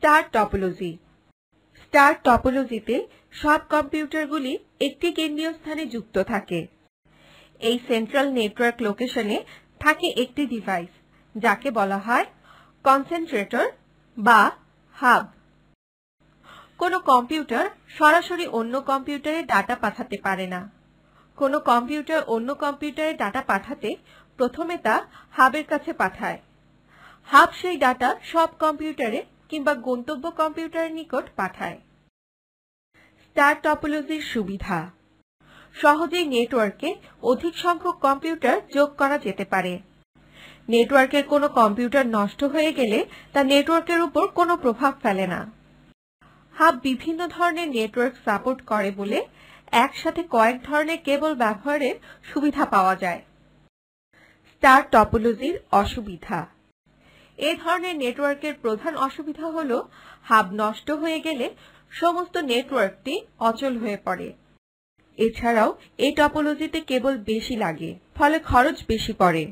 Star topology. Star টপোলজিতে সব কম্পিউটারগুলি একটি কেন্দ্রীয় স্থানে যুক্ত থাকে। এই সেন্ট্রাল নেটওয়ার্ক লোকেশনে থাকে একটি ডিভাইস যাকে বলা হয় কনসেন্ট্রেটর বা হাব। কোনো কম্পিউটার সরাসরি অন্য কম্পিউটারে ডাটা পাঠাতে পারে না। কোনো কম্পিউটার অন্য কম্পিউটারে ডাটা পাঠাতে প্রথমে তা হাবের কাছে পাঠায়। হাব সেই ডাটা সব কম্পিউটারে কিংবা গন্তব্য কম্পিউটারের নিকট পাঠায়। স্টার টপোলজির সুবিধা: সহজেই নেটওয়ার্কে অধিক সংখ্যক কম্পিউটার যোগ করা যেতে পারে। নেটওয়ার্কের কোনো কম্পিউটার নষ্ট হয়ে গেলে তা নেটওয়ার্কের উপর কোনো প্রভাব ফেলে না। হাব বিভিন্ন ধরনের নেটওয়ার্ক সাপোর্ট করে বলে একসাথে কয়েক ধরনের কেবল ব্যবহারের সুবিধা পাওয়া যায়। স্টার টপোলজির অসুবিধা: এ ধরনের নেটওয়ার্কের প্রধান অসুবিধা হল হাব নষ্ট হয়ে গেলে সমস্ত নেটওয়ার্কটি অচল হয়ে পড়ে। এছাড়াও এই টপোলজিতে কেবল বেশি লাগে, ফলে খরচ বেশি পড়ে।